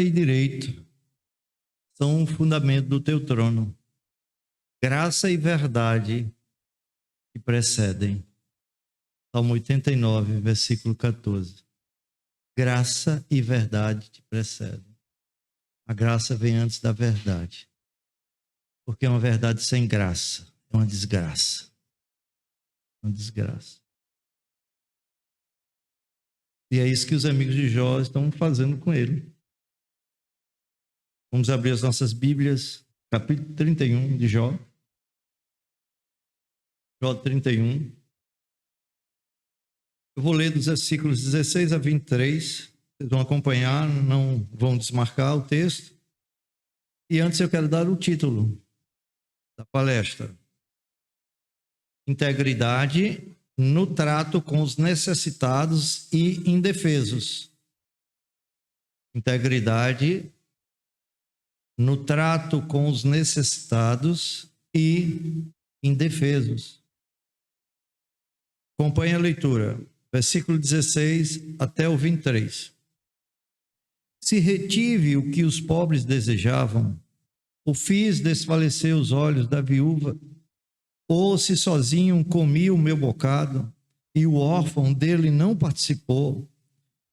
e direito são o fundamento do teu trono. Graça e verdade te precedem. Salmo 89, versículo 14. Graça e verdade te precedem. A graça vem antes da verdade. Porque uma verdade sem graça é uma desgraça. Uma desgraça. E é isso que os amigos de Jó estão fazendo com ele. Vamos abrir as nossas Bíblias, capítulo 31 de Jó. Jó 31. Eu vou ler dos versículos 16 a 23. Vocês vão acompanhar, não vão desmarcar o texto. E antes eu quero dar o título da palestra. Integridade no trato com os necessitados e indefesos. Integridade no trato com os necessitados e indefesos. Acompanhe a leitura, versículo 16 até o 23. Se retive o que os pobres desejavam, ou fiz desfalecer os olhos da viúva, ou se sozinho comi o meu bocado, e o órfão dele não participou,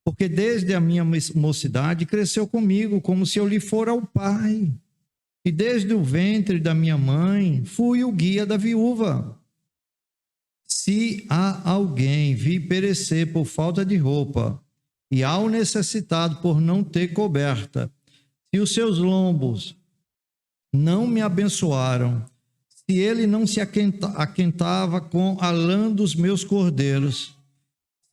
porque desde a minha mocidade cresceu comigo, como se eu lhe fora o pai, e desde o ventre da minha mãe fui o guia da viúva. Se há alguém vir perecer por falta de roupa, e ao necessitado por não ter coberta, se os seus lombos não me abençoaram, se ele não se aquentava com a lã dos meus cordeiros,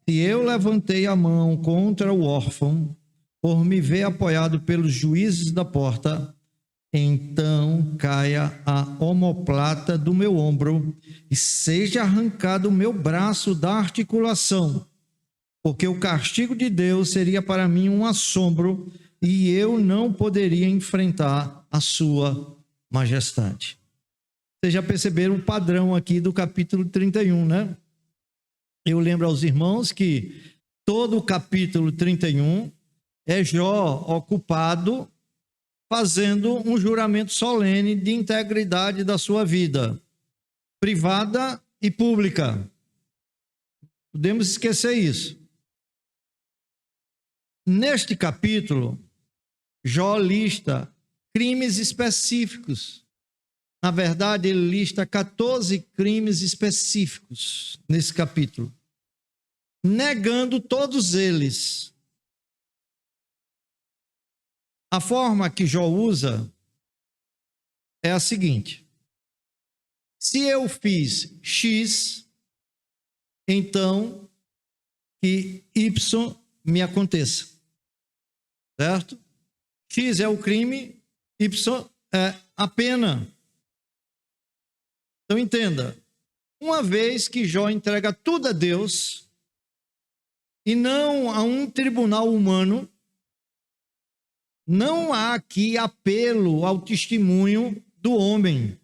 se eu levantei a mão contra o órfão, por me ver apoiado pelos juízes da porta, então caia a omoplata do meu ombro e seja arrancado o meu braço da articulação, porque o castigo de Deus seria para mim um assombro e eu não poderia enfrentar a sua majestade. Vocês já perceberam o padrão aqui do capítulo 31, né? Eu lembro aos irmãos que todo o capítulo 31 é Jó ocupado fazendo um juramento solene de integridade da sua vida, privada e pública. Podemos esquecer isso. Neste capítulo, Jó lista crimes específicos. Na verdade, ele lista 14 crimes específicos nesse capítulo, negando todos eles. A forma que Jó usa é a seguinte: se eu fiz X, então que Y me aconteça. Certo? X é o crime, Y é a pena. Então entenda, uma vez que Jó entrega tudo a Deus e não a um tribunal humano, não há aqui apelo ao testemunho do homem.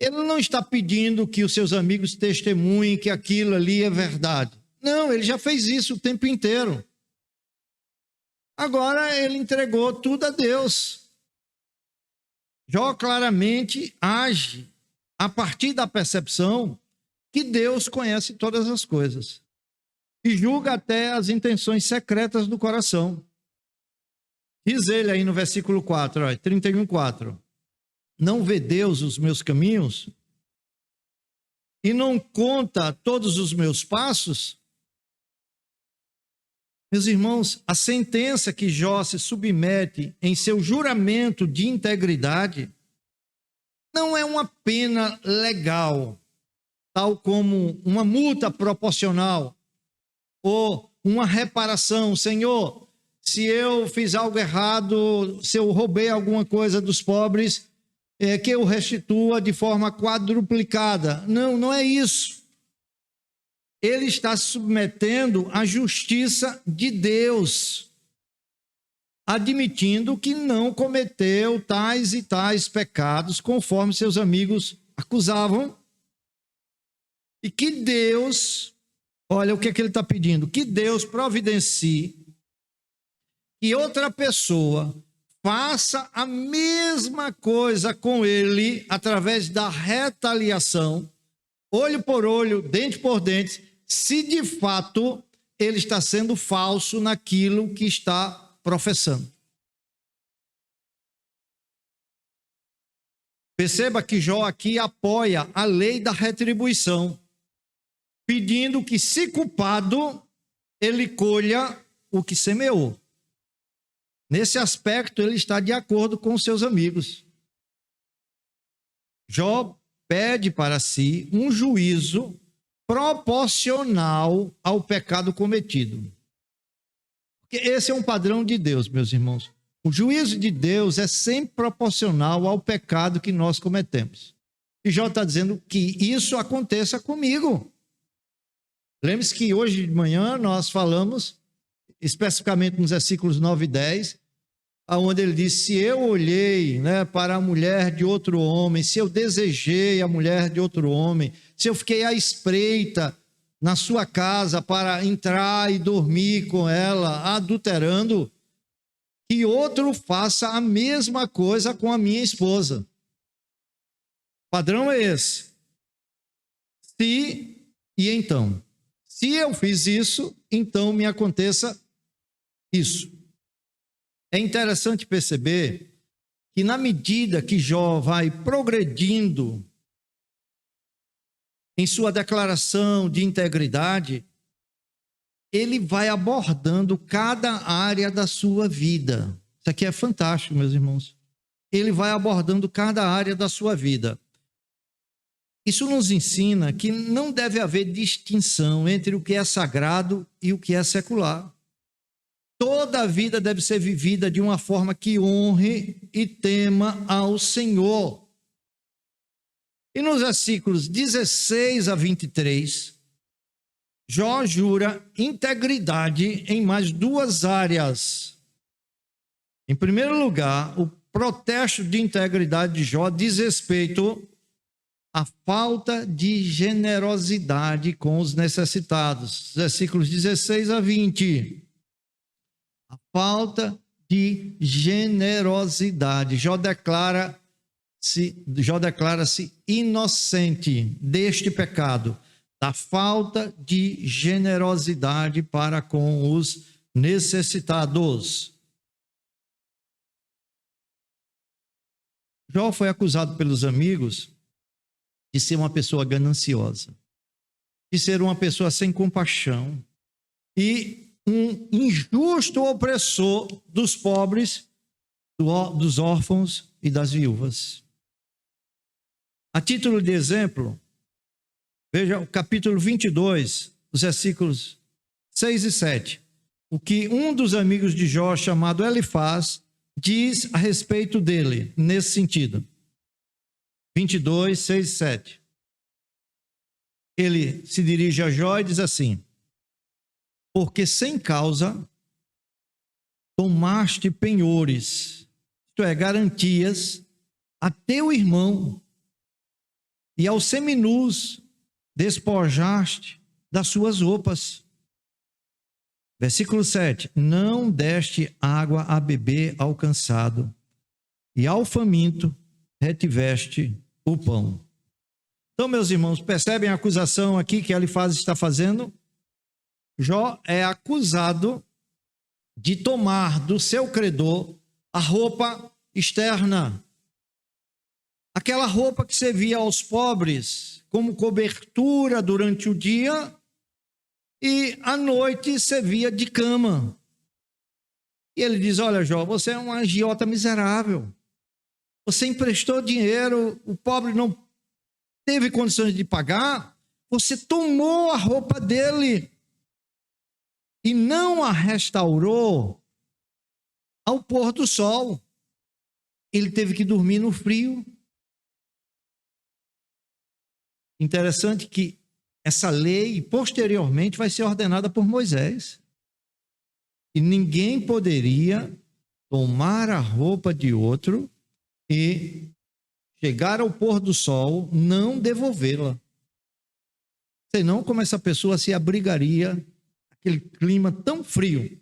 Ele não está pedindo que os seus amigos testemunhem que aquilo ali é verdade. Não, ele já fez isso o tempo inteiro. Agora ele entregou tudo a Deus. Jó claramente age a partir da percepção que Deus conhece todas as coisas e julga até as intenções secretas do coração. Diz ele aí no versículo 4, 31:4. Não vê Deus os meus caminhos e não conta todos os meus passos? Meus irmãos, a sentença que Jó se submete em seu juramento de integridade não é uma pena legal, tal como uma multa proporcional ou uma reparação. Senhor, se eu fiz algo errado, se eu roubei alguma coisa dos pobres, que eu restitua de forma quadruplicada. Não, não é isso. Ele está se submetendo à justiça de Deus, admitindo que não cometeu tais e tais pecados, conforme seus amigos acusavam, e que Deus, olha o que é que ele está pedindo, que Deus providencie que outra pessoa faça a mesma coisa com ele através da retaliação, olho por olho, dente por dente, se de fato ele está sendo falso naquilo que está professando. Perceba que Jó aqui apoia a lei da retribuição, pedindo que, se culpado, ele colha o que semeou. Nesse aspecto, ele está de acordo com seus amigos. Jó pede para si um juízo proporcional ao pecado cometido. Porque esse é um padrão de Deus, meus irmãos. O juízo de Deus é sempre proporcional ao pecado que nós cometemos. E Jó está dizendo que isso aconteça comigo. Lembre-se que hoje de manhã nós falamos, especificamente nos versículos 9 e 10, onde ele diz: se eu olhei, para a mulher de outro homem, se eu desejei a mulher de outro homem, se eu fiquei à espreita na sua casa para entrar e dormir com ela, adulterando, que outro faça a mesma coisa com a minha esposa. O padrão é esse. Se e então. Se eu fiz isso, então me aconteça isso. É interessante perceber que, na medida que Jó vai progredindo em sua declaração de integridade, ele vai abordando cada área da sua vida. Isso aqui é fantástico, meus irmãos. Ele vai abordando cada área da sua vida. Isso nos ensina que não deve haver distinção entre o que é sagrado e o que é secular. Toda a vida deve ser vivida de uma forma que honre e tema ao Senhor. E nos versículos 16 a 23, Jó jura integridade em mais duas áreas. Em primeiro lugar, o protesto de integridade de Jó diz respeito à falta de generosidade com os necessitados. Versículos 16 a 20. A falta de generosidade. Jó declara-se inocente deste pecado, da falta de generosidade para com os necessitados. Jó foi acusado pelos amigos de ser uma pessoa gananciosa, de ser uma pessoa sem compaixão e um injusto opressor dos pobres, dos órfãos e das viúvas. A título de exemplo, veja o capítulo 22, os versículos 6 e 7. O que um dos amigos de Jó, chamado Elifaz, diz a respeito dele, nesse sentido. 22, 6 e 7. Ele se dirige a Jó e diz assim: porque sem causa tomaste penhores, isto é, garantias, a teu irmão, e aos seminus despojaste das suas roupas. Versículo 7. Não deste água a beber ao cansado, e ao faminto retiveste o pão. Então, meus irmãos, percebem a acusação aqui que Elifaz está fazendo? Jó é acusado de tomar do seu credor a roupa externa. Aquela roupa que servia aos pobres como cobertura durante o dia e à noite servia de cama. E ele diz: olha, Jó, você é um agiota miserável. Você emprestou dinheiro, o pobre não teve condições de pagar, você tomou a roupa dele e não a restaurou ao pôr do sol. Ele teve que dormir no frio. Interessante que essa lei, posteriormente, vai ser ordenada por Moisés. E ninguém poderia tomar a roupa de outro e chegar ao pôr do sol, não devolvê-la. Senão, como essa pessoa se abrigaria naquele clima tão frio.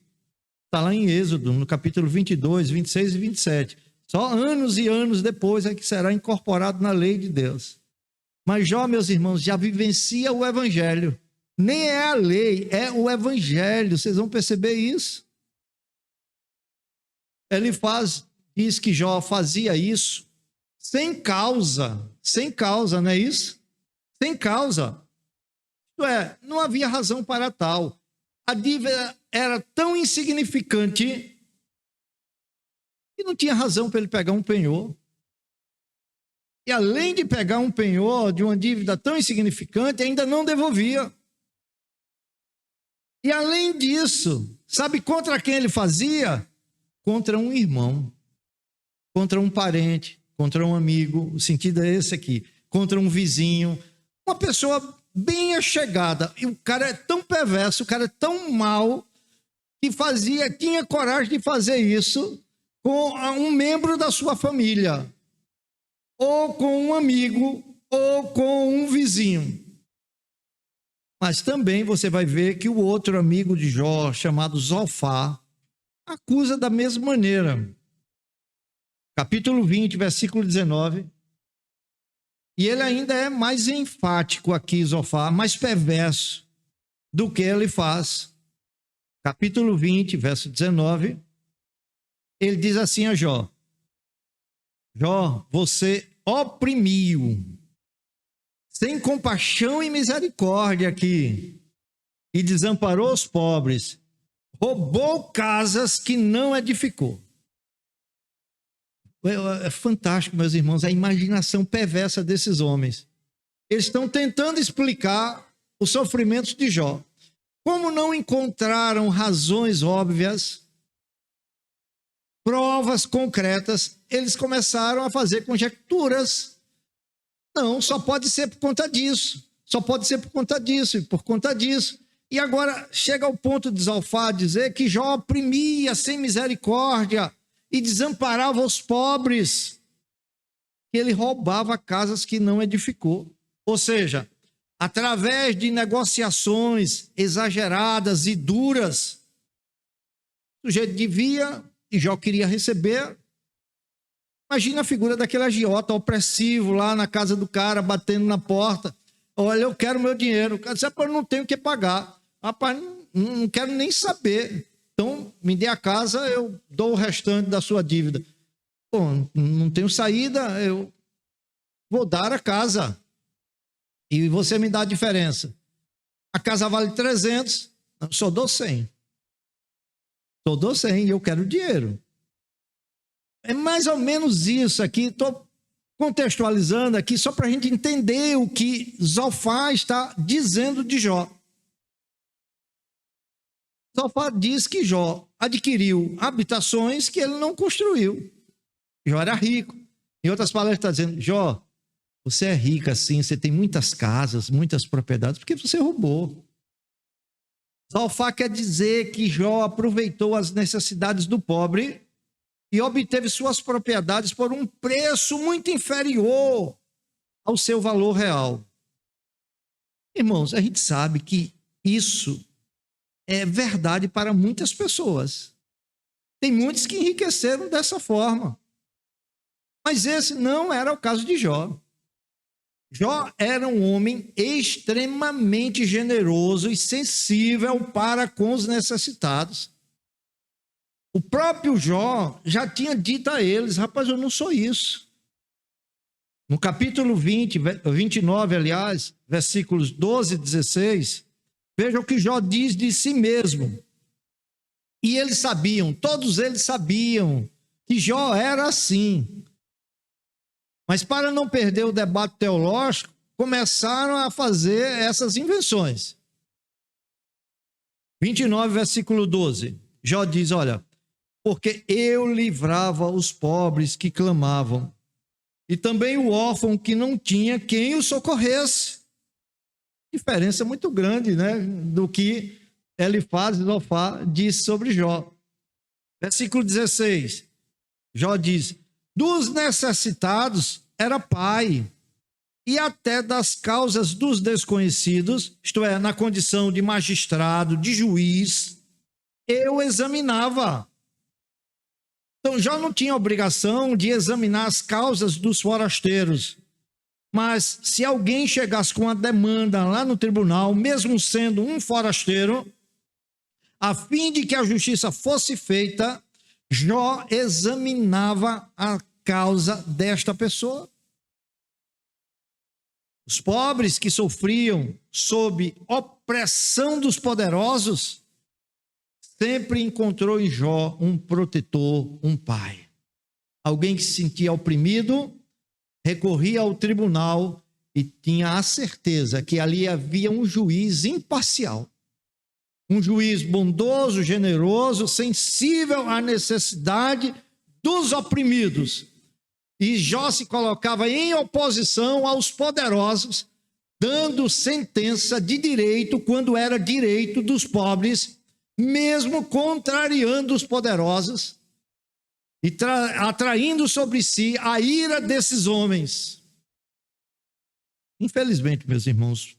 Está lá em Êxodo, no capítulo 22, 26 e 27. Só anos e anos depois é que será incorporado na lei de Deus. Mas Jó, meus irmãos, já vivencia o evangelho. Nem é a lei, é o evangelho. Vocês vão perceber isso. Diz que Jó fazia isso sem causa, não é isso? Sem causa. Isto é, não havia razão para tal. A dívida era tão insignificante que não tinha razão para ele pegar um penhor. E além de pegar um penhor de uma dívida tão insignificante, ainda não devolvia. E além disso, sabe contra quem ele fazia? Contra um irmão, contra um parente, contra um amigo, o sentido é esse aqui, contra um vizinho, uma pessoa bem achegada. E o cara é tão perverso, o cara é tão mau, que tinha coragem de fazer isso com um membro da sua família, ou com um amigo, ou com um vizinho. Mas também você vai ver que o outro amigo de Jó, chamado Zofar, acusa da mesma maneira. Capítulo 20, versículo 19. E ele ainda é mais enfático aqui, Zofar, mais perverso do que ele faz. Capítulo 20, verso 19. Ele diz assim a Jó: Jó, você oprimiu, sem compaixão e misericórdia aqui, e desamparou os pobres, roubou casas que não edificou. É fantástico, meus irmãos, a imaginação perversa desses homens. Eles estão tentando explicar os sofrimentos de Jó. Como não encontraram razões óbvias, provas concretas, eles começaram a fazer conjecturas. Não, só pode ser por conta disso. Só pode ser por conta disso e por conta disso. E agora chega ao ponto de Zofar dizer que Jó oprimia sem misericórdia e desamparava os pobres, que ele roubava casas que não edificou. Ou seja, através de negociações exageradas e duras, o sujeito devia e Jó queria receber. Imagina a figura daquele agiota opressivo lá na casa do cara, batendo na porta. Olha, eu quero meu dinheiro. O cara disse, eu não tenho o que pagar. Rapaz, não quero nem saber. Então, me dê a casa, eu dou o restante da sua dívida. Pô, não tenho saída, eu vou dar a casa. E você me dá a diferença. A casa vale 300, eu só dou 100. Só dou 100 e eu quero dinheiro. É mais ou menos isso aqui. Estou contextualizando aqui só para a gente entender o que Zofar está dizendo de Jó. Zofar diz que Jó adquiriu habitações que ele não construiu. Jó era rico. Em outras palavras, está dizendo, Jó, você é rico assim, você tem muitas casas, muitas propriedades, porque você roubou. Zofar quer dizer que Jó aproveitou as necessidades do pobre e obteve suas propriedades por um preço muito inferior ao seu valor real. Irmãos, a gente sabe que isso é verdade para muitas pessoas. Tem muitos que enriqueceram dessa forma. Mas esse não era o caso de Jó. Jó era um homem extremamente generoso e sensível para com os necessitados. O próprio Jó já tinha dito a eles, rapaz, eu não sou isso. No capítulo 29, aliás, versículos 12 e 16, veja o que Jó diz de si mesmo. E eles sabiam, todos eles sabiam que Jó era assim. Mas para não perder o debate teológico, começaram a fazer essas invenções. 29, versículo 12. Jó diz, olha, porque eu livrava os pobres que clamavam, e também o órfão que não tinha quem o socorresse. Diferença muito grande, né, do que Elifaz e Zofar disse sobre Jó. Versículo 16. Jó diz, dos necessitados era pai, e até das causas dos desconhecidos, isto é, na condição de magistrado, de juiz, eu examinava. Então, Jó não tinha obrigação de examinar as causas dos forasteiros. Mas se alguém chegasse com uma demanda lá no tribunal, mesmo sendo um forasteiro, a fim de que a justiça fosse feita, Jó examinava a causa desta pessoa. Os pobres que sofriam sob opressão dos poderosos, sempre encontrou em Jó um protetor, um pai. Alguém que se sentia oprimido, recorria ao tribunal e tinha a certeza que ali havia um juiz imparcial. Um juiz bondoso, generoso, sensível à necessidade dos oprimidos. E Jó se colocava em oposição aos poderosos, dando sentença de direito quando era direito dos pobres, mesmo contrariando os poderosos e atraindo sobre si a ira desses homens. Infelizmente, meus irmãos,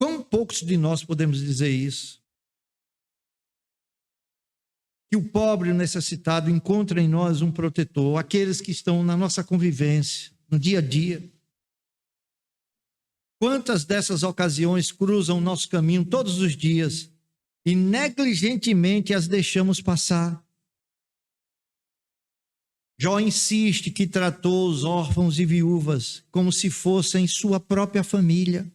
quão poucos de nós podemos dizer isso? Que o pobre e o necessitado encontra em nós um protetor, aqueles que estão na nossa convivência, no dia a dia. Quantas dessas ocasiões cruzam o nosso caminho todos os dias e negligentemente as deixamos passar? Jó insiste que tratou os órfãos e viúvas como se fossem sua própria família.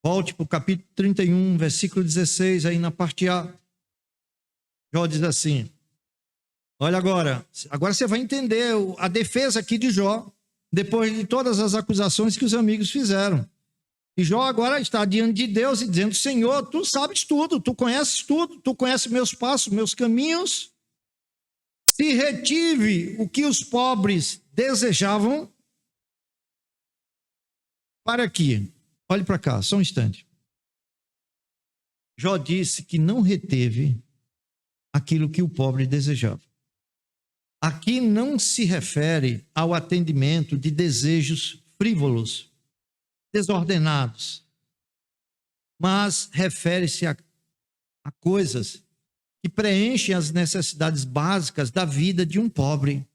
Volte para o capítulo 31, versículo 16, aí na parte A. Jó diz assim, olha agora você vai entender a defesa aqui de Jó, depois de todas as acusações que os amigos fizeram. E Jó agora está diante de Deus e dizendo, Senhor, tu sabes tudo, tu conheces meus passos, meus caminhos. Se retive o que os pobres desejavam, para aqui, olhe para cá, só um instante. Jó disse que não reteve aquilo que o pobre desejava. Aqui não se refere ao atendimento de desejos frívolos, desordenados, mas refere-se a coisas que preenchem as necessidades básicas da vida de um pobre,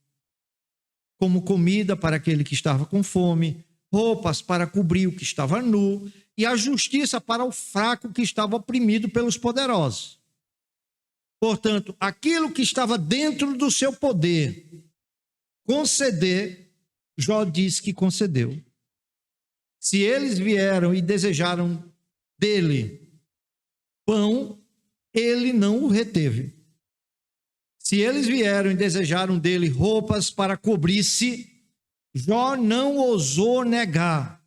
como comida para aquele que estava com fome, roupas para cobrir o que estava nu e a justiça para o fraco que estava oprimido pelos poderosos. Portanto, aquilo que estava dentro do seu poder conceder, Jó diz que concedeu. Se eles vieram e desejaram dele pão, ele não o reteve. Se eles vieram e desejaram dele roupas para cobrir-se, Jó não ousou negar.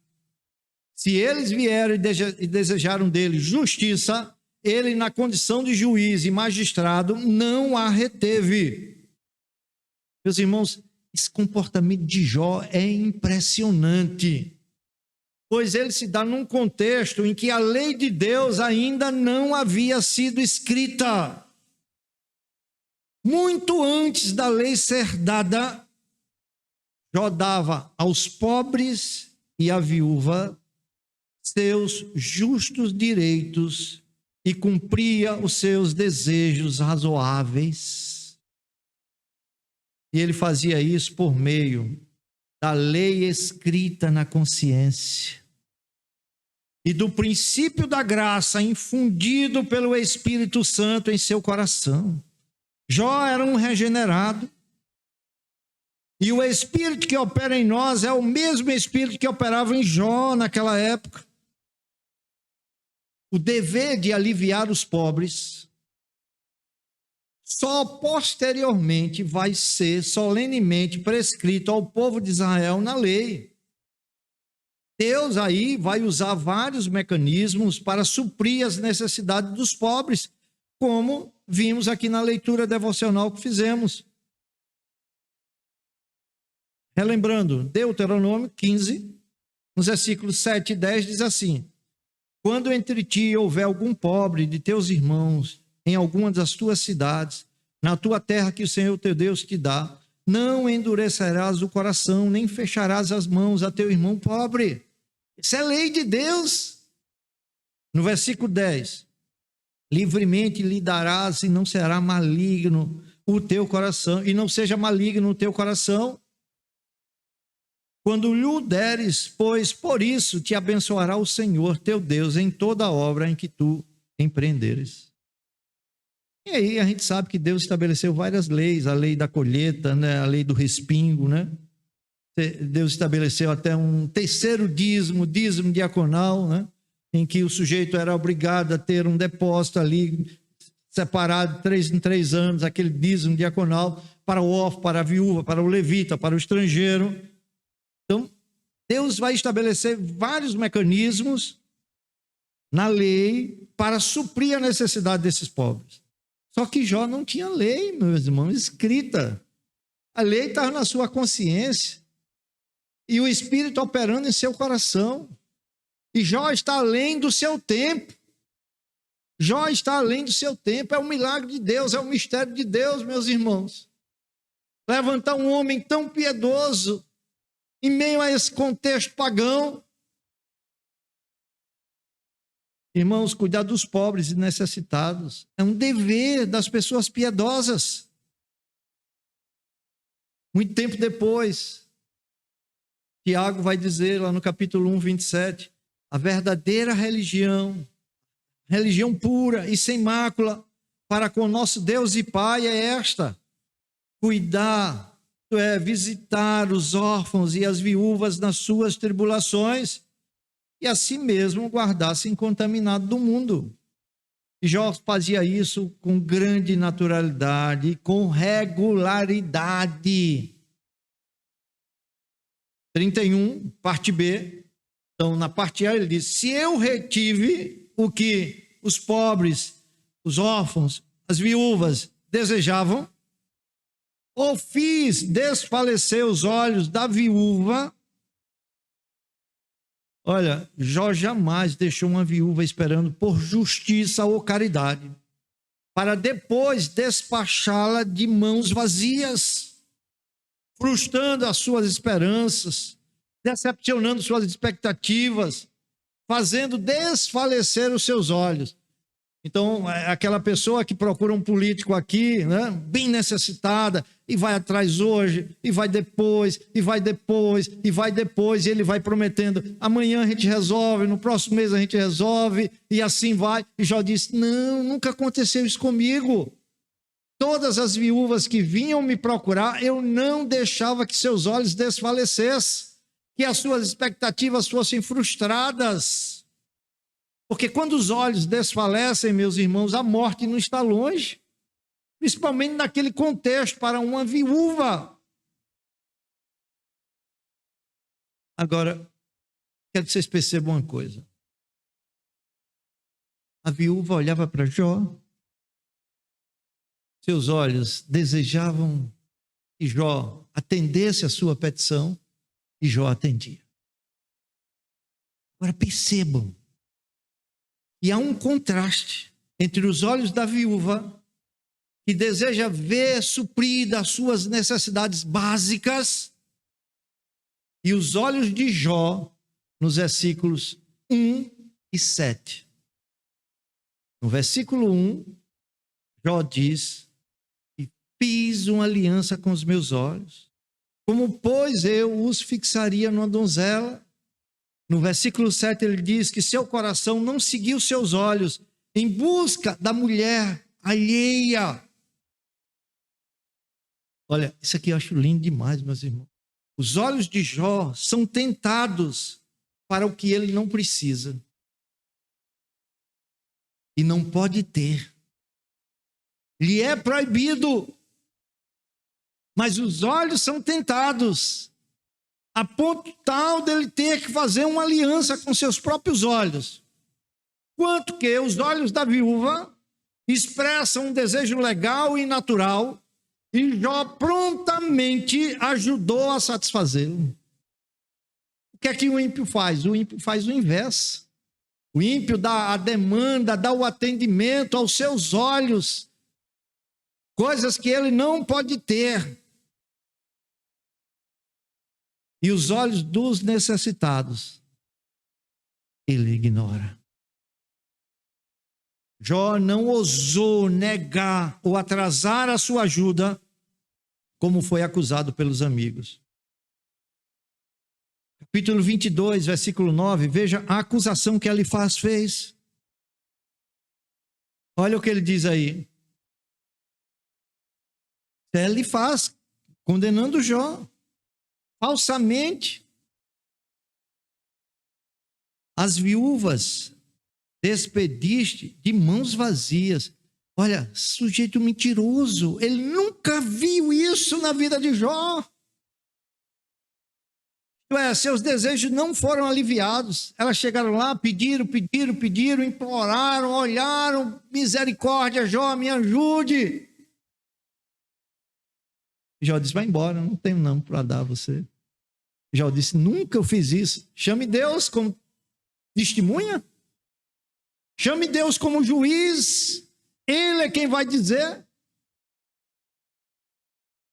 Se eles vieram e desejaram dele justiça, ele, na condição de juiz e magistrado, não a reteve. Meus irmãos, esse comportamento de Jó é impressionante, pois ele se dá num contexto em que a lei de Deus ainda não havia sido escrita. Muito antes da lei ser dada, Jó dava aos pobres e à viúva seus justos direitos e cumpria os seus desejos razoáveis. E ele fazia isso por meio da lei escrita na consciência e do princípio da graça infundido pelo Espírito Santo em seu coração. Jó era um regenerado, e o Espírito que opera em nós é o mesmo Espírito que operava em Jó naquela época. O dever de aliviar os pobres só posteriormente vai ser solenemente prescrito ao povo de Israel na lei. Deus aí vai usar vários mecanismos para suprir as necessidades dos pobres, como vimos aqui na leitura devocional que fizemos. Relembrando, Deuteronômio 15, nos versículos 7 e 10, diz assim: quando entre ti houver algum pobre de teus irmãos em alguma das tuas cidades, na tua terra que o Senhor teu Deus te dá, não endurecerás o coração, nem fecharás as mãos a teu irmão pobre. Isso é lei de Deus. No versículo 10, livremente lhe darás e não será maligno o teu coração, e não seja maligno o teu coração quando lhe o deres, pois por isso te abençoará o Senhor teu Deus em toda a obra em que tu empreenderes. E aí a gente sabe que Deus estabeleceu várias leis, a lei da colheita, né? A lei do respingo, né? Deus estabeleceu até um terceiro dízimo diaconal, né? Em que o sujeito era obrigado a ter um depósito ali, separado de 3 em 3 anos, aquele dízimo diaconal para o órfão, para a viúva, para o levita, para o estrangeiro. Então, Deus vai estabelecer vários mecanismos na lei para suprir a necessidade desses pobres. Só que Jó não tinha lei, meus irmãos, escrita. A lei estava na sua consciência e o Espírito operando em seu coração. E Jó está além do seu tempo. Jó está além do seu tempo. É um milagre de Deus, é um mistério de Deus, meus irmãos. Levantar um homem tão piedoso em meio a esse contexto pagão. Irmãos, cuidar dos pobres e necessitados é um dever das pessoas piedosas. Muito tempo depois, Tiago vai dizer lá no capítulo 1, 27, a verdadeira religião pura e sem mácula para com nosso Deus e Pai é esta: cuidar, visitar os órfãos e as viúvas nas suas tribulações, e assim mesmo guardar-se incontaminado do mundo. E Jó fazia isso com grande naturalidade, com regularidade. 31, parte B. Então, na parte A ele diz: se eu retive o que os pobres, os órfãos, as viúvas desejavam, ou fiz desfalecer os olhos da viúva. Olha, Jó jamais deixou uma viúva esperando por justiça ou caridade, para depois despachá-la de mãos vazias, frustrando as suas esperanças, decepcionando suas expectativas, fazendo desfalecer os seus olhos. Então, aquela pessoa que procura um político aqui, né, bem necessitada, e vai atrás hoje, e vai depois, e vai depois, e vai depois, e ele vai prometendo: amanhã a gente resolve, no próximo mês a gente resolve, e assim vai. E Jó disse: não, nunca aconteceu isso comigo. Todas as viúvas que vinham me procurar, eu não deixava que seus olhos desfalecessem, que as suas expectativas fossem frustradas. Porque quando os olhos desfalecem, meus irmãos, a morte não está longe. Principalmente naquele contexto para uma viúva. Agora, quero que vocês percebam uma coisa. A viúva olhava para Jó. Seus olhos desejavam que Jó atendesse a sua petição e Jó atendia. Agora percebam. E há um contraste entre os olhos da viúva, que deseja ver supridas as suas necessidades básicas, e os olhos de Jó, nos versículos 1 e 7. No versículo 1, Jó diz: e fiz uma aliança com os meus olhos, como pois eu os fixaria numa donzela. No versículo 7 ele diz que seu coração não seguiu seus olhos em busca da mulher alheia. Olha, isso aqui eu acho lindo demais, meus irmãos. Os olhos de Jó são tentados para o que ele não precisa e não pode ter. Lhe é proibido, mas os olhos são tentados a ponto tal dele ter que fazer uma aliança com seus próprios olhos. Quanto que os olhos da viúva expressam um desejo legal e natural, e Jó prontamente ajudou a satisfazê-lo. O que é que o ímpio faz? O ímpio faz o inverso. O ímpio dá a demanda, dá o atendimento aos seus olhos, coisas que ele não pode ter. E os olhos dos necessitados, ele ignora. Jó não ousou negar ou atrasar a sua ajuda, como foi acusado pelos amigos. Capítulo 22, versículo 9, veja a acusação que Elifaz fez. Olha o que ele diz aí. Elifaz condenando Jó falsamente. As viúvas despediste de mãos vazias. Olha, sujeito mentiroso, ele nunca viu isso na vida de Jó. Seus desejos não foram aliviados. Elas chegaram lá, pediram, imploraram, olharam, misericórdia, Jó, me ajude. Jó disse, vai embora, não tenho não para dar a você. Jó disse, nunca eu fiz isso. Chame Deus como testemunha. Chame Deus como juiz. Ele é quem vai dizer.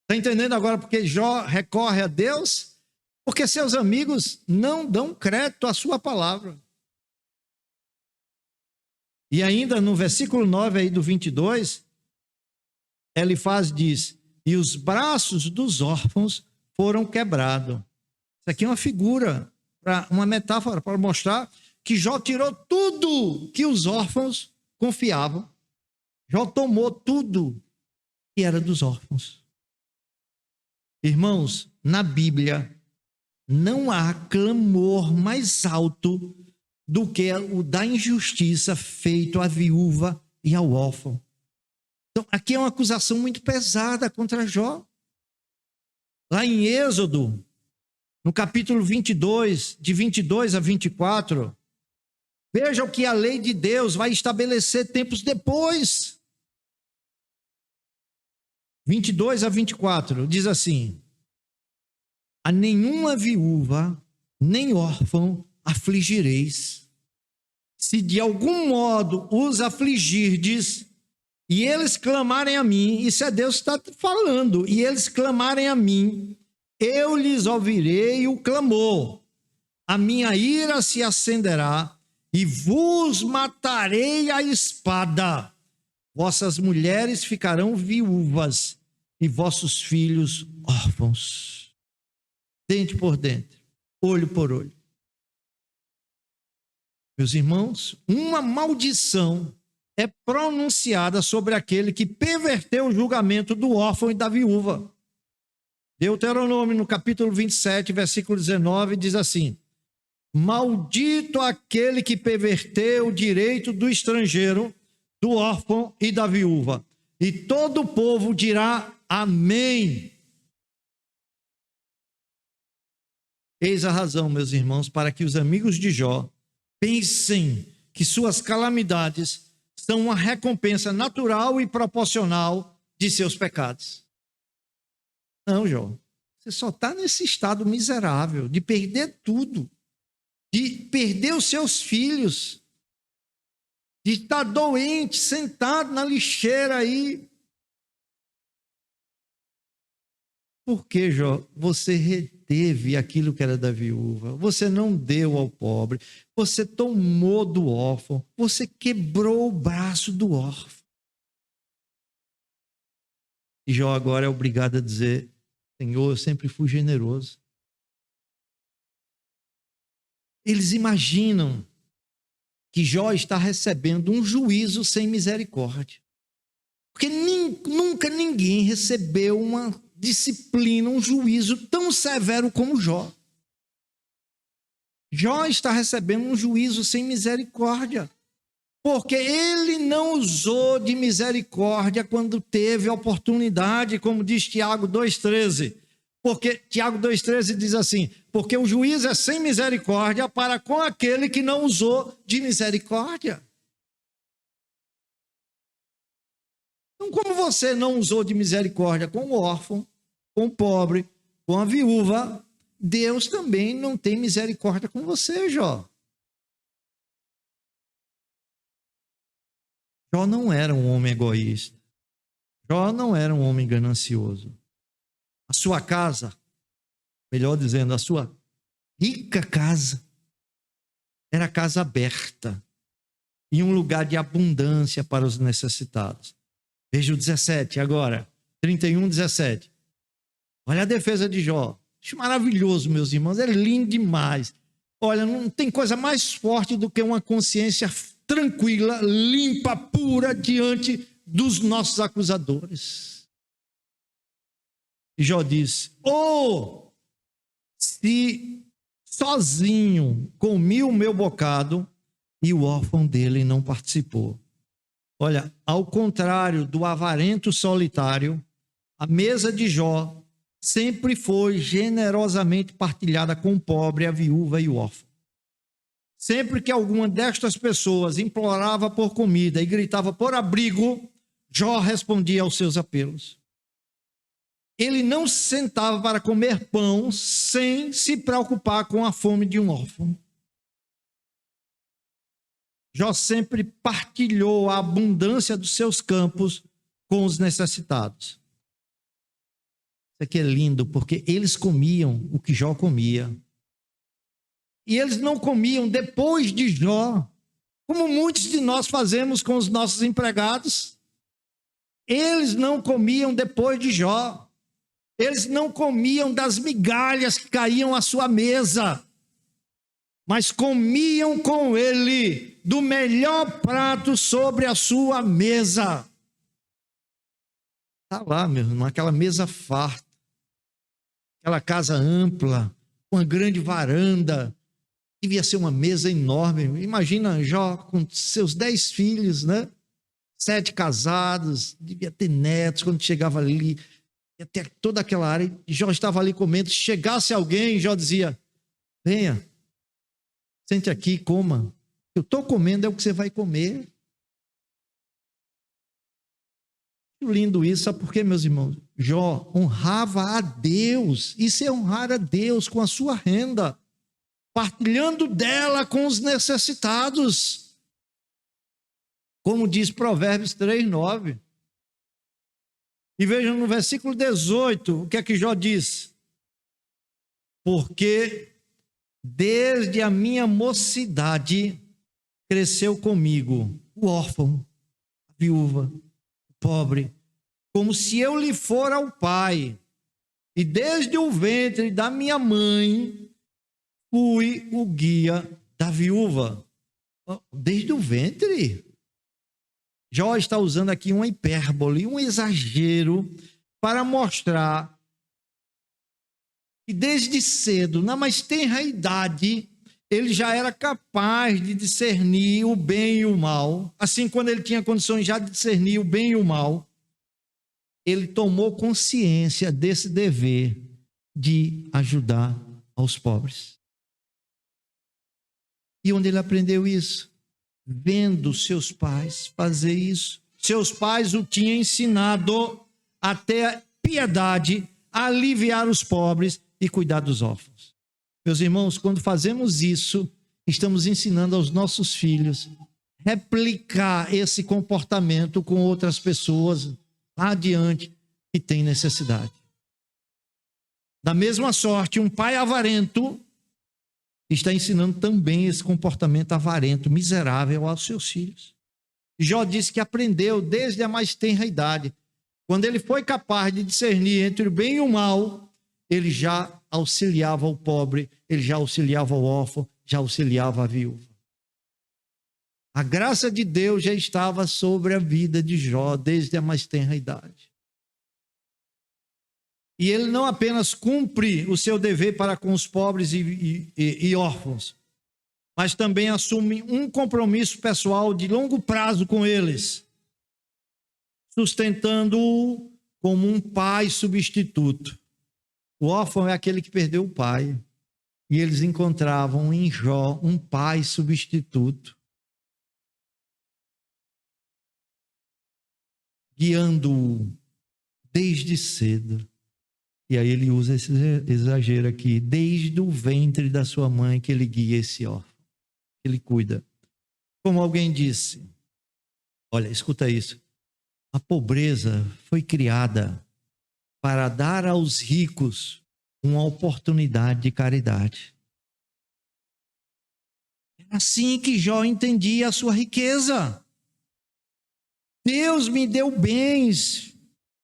Está entendendo agora porque Jó recorre a Deus? Porque seus amigos não dão crédito à sua palavra. E ainda no versículo 9 aí do 22, Elifaz diz, e os braços dos órfãos foram quebrados. Isso aqui é uma figura, uma metáfora para mostrar que Jó tirou tudo que os órfãos confiavam. Jó tomou tudo que era dos órfãos. Irmãos, na Bíblia, não há clamor mais alto do que o da injustiça feito à viúva e ao órfão. Então, aqui é uma acusação muito pesada contra Jó. Lá em Êxodo, no capítulo 22, de 22 a 24, veja o que a lei de Deus vai estabelecer tempos depois. 22 a 24, diz assim, a nenhuma viúva, nem órfão afligireis. Se de algum modo os afligirdes, e eles clamarem a mim, isso é Deus que está falando, e eles clamarem a mim, eu lhes ouvirei o clamor, a minha ira se acenderá, e vos matarei a espada. Vossas mulheres ficarão viúvas, e vossos filhos órfãos. Dente por dente, olho por olho. Meus irmãos, uma maldição é pronunciada sobre aquele que perverteu o julgamento do órfão e da viúva. Deuteronômio, no capítulo 27, versículo 19, diz assim, maldito aquele que perverteu o direito do estrangeiro, do órfão e da viúva. E todo o povo dirá amém. Eis a razão, meus irmãos, para que os amigos de Jó pensem que suas calamidades são uma recompensa natural e proporcional de seus pecados. Não, Jó, você só está nesse estado miserável de perder tudo, de perder os seus filhos, de estar doente, sentado na lixeira aí. Por que, Jó, você reteve aquilo que era da viúva? Você não deu ao pobre, você tomou do órfão, você quebrou o braço do órfão. E Jó agora é obrigado a dizer, Senhor, eu sempre fui generoso. Eles imaginam que Jó está recebendo um juízo sem misericórdia. Porque nunca ninguém recebeu uma disciplina, um juízo tão severo como Jó. Jó está recebendo um juízo sem misericórdia, porque ele não usou de misericórdia quando teve a oportunidade, como diz Tiago 2,13. Porque Tiago 2,13 diz assim, porque o juízo é sem misericórdia para com aquele que não usou de misericórdia. Então, como você não usou de misericórdia com o órfão, com o pobre, com a viúva, Deus também não tem misericórdia com você, Jó. Jó não era um homem egoísta. Jó não era um homem ganancioso. A sua casa, melhor dizendo, a sua rica casa, era casa aberta. e um lugar de abundância para os necessitados. Veja o 17 agora, 31, 17. Olha a defesa de Jó. Acho maravilhoso, meus irmãos, é lindo demais. Olha, não tem coisa mais forte do que uma consciência tranquila, limpa, pura diante dos nossos acusadores. E Jó diz: oh, se sozinho comi o meu bocado e o órfão dele não participou. Olha, ao contrário do avarento solitário, a mesa de Jó sempre foi generosamente partilhada com o pobre, a viúva e o órfão. Sempre que alguma destas pessoas implorava por comida e gritava por abrigo, Jó respondia aos seus apelos. Ele não se sentava para comer pão sem se preocupar com a fome de um órfão. Jó sempre partilhou a abundância dos seus campos com os necessitados. Isso aqui é lindo, porque eles comiam o que Jó comia. E eles não comiam depois de Jó, como muitos de nós fazemos com os nossos empregados. Eles não comiam depois de Jó. Eles não comiam das migalhas que caíam à sua mesa, mas comiam com ele do melhor prato sobre a sua mesa. Está lá, meu irmão, aquela mesa farta, aquela casa ampla, uma grande varanda. Devia ser uma mesa enorme. Imagina Jó com seus 10 filhos, né? 7 casados, devia ter netos. Quando chegava ali, ia ter toda aquela área. E Jó estava ali comendo. Se chegasse alguém, Jó dizia: venha, sente aqui, coma. Eu estou comendo, é o que você vai comer. Lindo isso, sabe por quê, meus irmãos? Jó honrava a Deus. Isso é honrar a Deus com a sua renda, partilhando dela com os necessitados. Como diz Provérbios 3:9. E vejam no versículo 18, o que é que Jó diz? Porque desde a minha mocidade cresceu comigo o órfão, a viúva, o pobre, como se eu lhe fora o pai. E desde o ventre da minha mãe fui o guia da viúva. Desde o ventre. Jó está usando aqui uma hipérbole, um exagero, para mostrar que desde cedo, na mais tenra idade, ele já era capaz de discernir o bem e o mal. Assim, quando ele tinha condições já de discernir o bem e o mal, ele tomou consciência desse dever de ajudar aos pobres. E onde ele aprendeu isso? Vendo seus pais fazer isso. Seus pais o tinham ensinado a ter piedade, a aliviar os pobres e cuidar dos órfãos. Meus irmãos, quando fazemos isso, estamos ensinando aos nossos filhos a replicar esse comportamento com outras pessoas lá adiante que têm necessidade. Da mesma sorte, um pai avarento está ensinando também esse comportamento avarento, miserável aos seus filhos. Jó disse que aprendeu desde a mais tenra idade. Quando ele foi capaz de discernir entre o bem e o mal, ele já auxiliava o pobre, ele já auxiliava o órfão, já auxiliava a viúva. A graça de Deus já estava sobre a vida de Jó desde a mais tenra idade. E ele não apenas cumpre o seu dever para com os pobres e órfãos, mas também assume um compromisso pessoal de longo prazo com eles, sustentando-o como um pai substituto. O órfão é aquele que perdeu o pai, e eles encontravam em Jó um pai substituto, guiando-o desde cedo. E aí ele usa esse exagero aqui, desde o ventre da sua mãe que ele guia esse órfão, ele cuida. Como alguém disse, olha, escuta isso, a pobreza foi criada para dar aos ricos uma oportunidade de caridade. assim que Jó entendia a sua riqueza. Deus me deu bens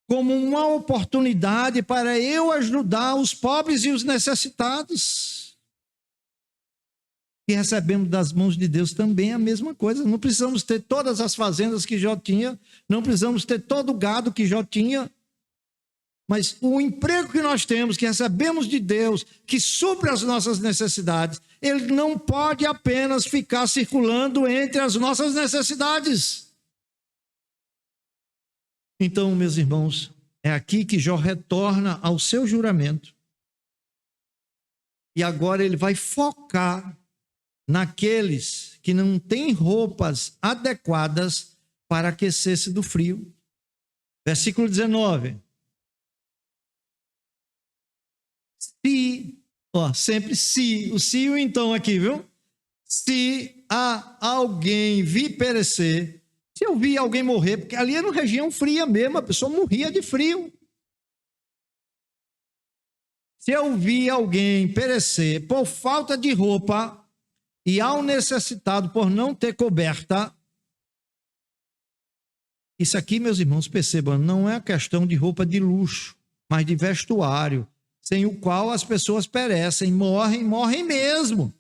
como uma oportunidade para eu ajudar os pobres e os necessitados. E recebemos das mãos de Deus também a mesma coisa. Não precisamos ter todas as fazendas que Jó tinha, não precisamos ter todo o gado que Jó tinha, mas o emprego que nós temos, que recebemos de Deus, que supre as nossas necessidades, ele não pode apenas ficar circulando entre as nossas necessidades. Então, meus irmãos, é aqui que Jó retorna ao seu juramento. E agora ele vai focar naqueles que não têm roupas adequadas para aquecer-se do frio. Versículo 19. Se, sempre se, o se e o então aqui, viu? Se há alguém vir perecer, se eu vi alguém morrer, porque ali era uma região fria mesmo, a pessoa morria de frio. Se eu vi alguém perecer por falta de roupa, e ao necessitado por não ter coberta, isso aqui, meus irmãos, percebam, não é a questão de roupa de luxo, mas de vestuário, sem o qual as pessoas perecem, morrem mesmo.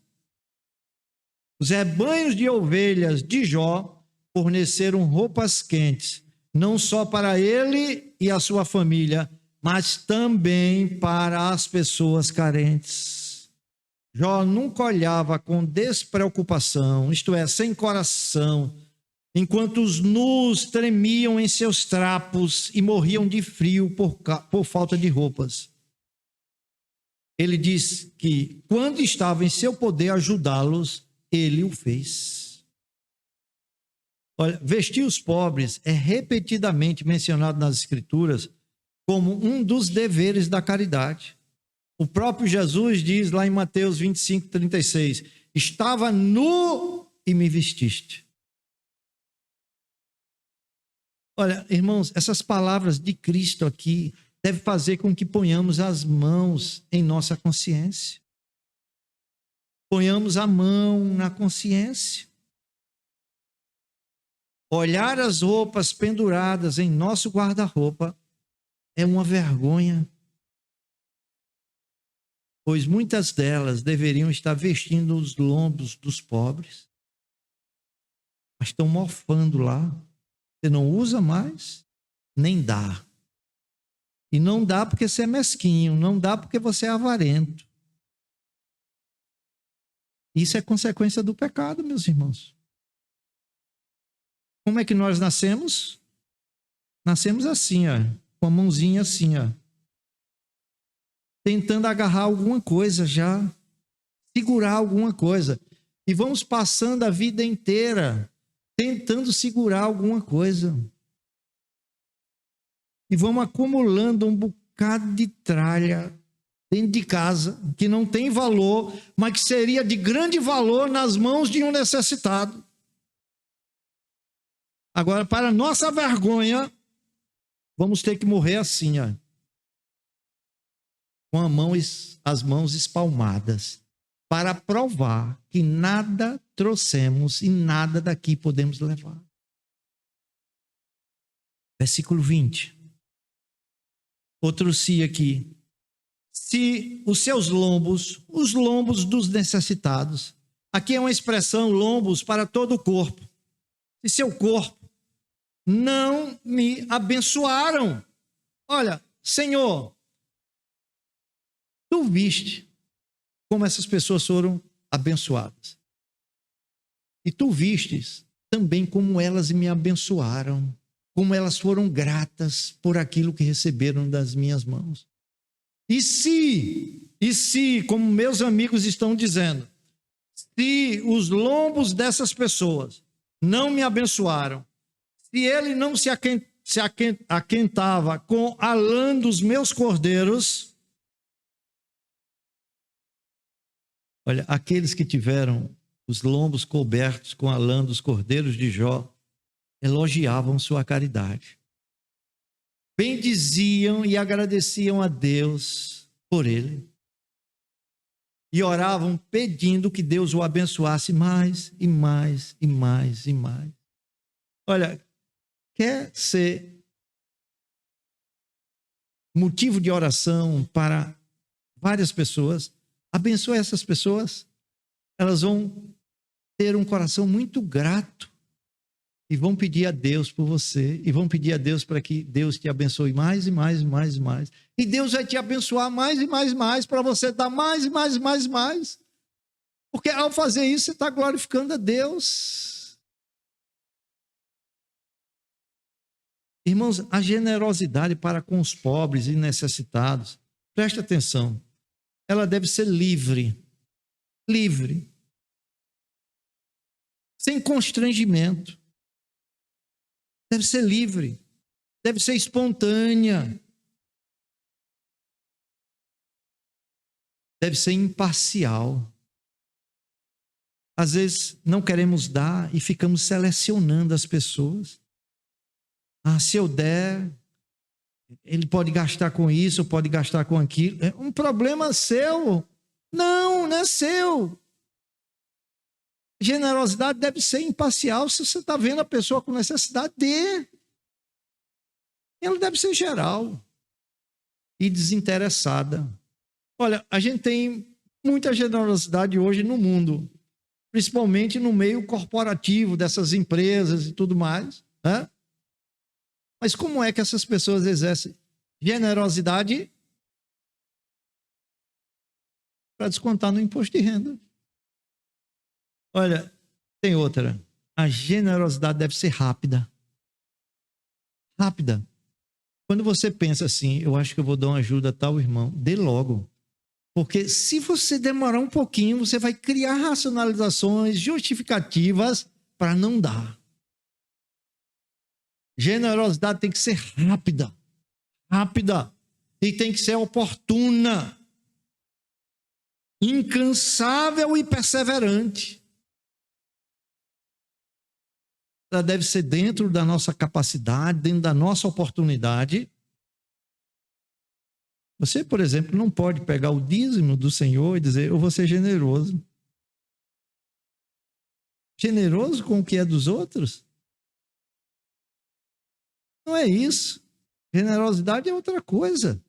Os rebanhos de ovelhas de Jó forneceram roupas quentes, não só para ele e a sua família, mas também para as pessoas carentes. Jó nunca olhava com despreocupação, isto é, sem coração, enquanto os nus tremiam em seus trapos e morriam de frio por falta de roupas. Ele diz que, quando estava em seu poder ajudá-los, ele o fez. Olha, vestir os pobres é repetidamente mencionado nas Escrituras como um dos deveres da caridade. O próprio Jesus diz lá em Mateus 25, 36, estava nu e me vestiste. Olha, irmãos, essas palavras de Cristo aqui devem fazer com que ponhamos as mãos em nossa consciência. Ponhamos a mão na consciência. Olhar as roupas penduradas em nosso guarda-roupa é uma vergonha, pois muitas delas deveriam estar vestindo os lombos dos pobres, mas estão mofando lá. Você não usa mais, nem dá. E não dá porque você é mesquinho, não dá porque você é avarento. Isso é consequência do pecado, meus irmãos. Como é que nós nascemos? Nascemos assim, com a mãozinha assim, tentando agarrar alguma coisa já, segurar alguma coisa. E vamos passando a vida inteira tentando segurar alguma coisa. E vamos acumulando um bocado de tralha dentro de casa, que não tem valor, mas que seria de grande valor nas mãos de um necessitado. Agora, para nossa vergonha, vamos ter que morrer assim, com as mãos espalmadas, para provar que nada trouxemos e nada daqui podemos levar. Versículo 20. Outro se aqui. Se os seus lombos, os lombos dos necessitados, aqui é uma expressão lombos para todo o corpo. Se seu corpo não me abençoaram. Olha, Senhor, tu viste como essas pessoas foram abençoadas. E tu vistes também como elas me abençoaram, como elas foram gratas por aquilo que receberam das minhas mãos. E se, como meus amigos estão dizendo, se os lombos dessas pessoas não me abençoaram, se ele não se aquentava com a lã dos meus cordeiros, olha, aqueles que tiveram os lombos cobertos com a lã dos cordeiros de Jó, elogiavam sua caridade. Bendiziam e agradeciam a Deus por ele. e oravam pedindo que Deus o abençoasse mais e mais e mais e mais. Olha, quer ser motivo de oração para várias pessoas? Abençoe essas pessoas. Elas vão ter um coração muito grato e vão pedir a Deus por você, e vão pedir a Deus para que Deus te abençoe mais e mais e mais e mais. E Deus vai te abençoar mais e mais e mais, para você dar mais e mais e mais e mais. Porque ao fazer isso, você está glorificando a Deus. Irmãos, a generosidade para com os pobres e necessitados, preste atenção, ela deve ser livre. Livre. Sem constrangimento. Deve ser livre, deve ser espontânea, deve ser imparcial. Às vezes não queremos dar e ficamos selecionando as pessoas. Ah, se eu der, ele pode gastar com isso, pode gastar com aquilo. É um problema seu. Não, não é seu. Generosidade deve ser imparcial. Se você está vendo a pessoa com necessidade, dê. Ela deve ser geral e desinteressada. Olha, a gente tem muita generosidade hoje no mundo, principalmente no meio corporativo dessas empresas e tudo mais, né? Mas como é que essas pessoas exercem generosidade para descontar no imposto de renda? Olha, tem outra. A generosidade deve ser rápida. Rápida. Quando você pensa assim, eu acho que eu vou dar uma ajuda a tal irmão, dê logo. Porque se você demorar um pouquinho, você vai criar racionalizações, justificativas para não dar. Generosidade tem que ser rápida. Rápida. E tem que ser oportuna. Incansável e perseverante. Ela deve ser dentro da nossa capacidade, dentro da nossa oportunidade. Você, por exemplo, não pode pegar o dízimo do Senhor e dizer, eu vou ser generoso. Generoso com o que é dos outros? Não é isso. Generosidade é outra coisa.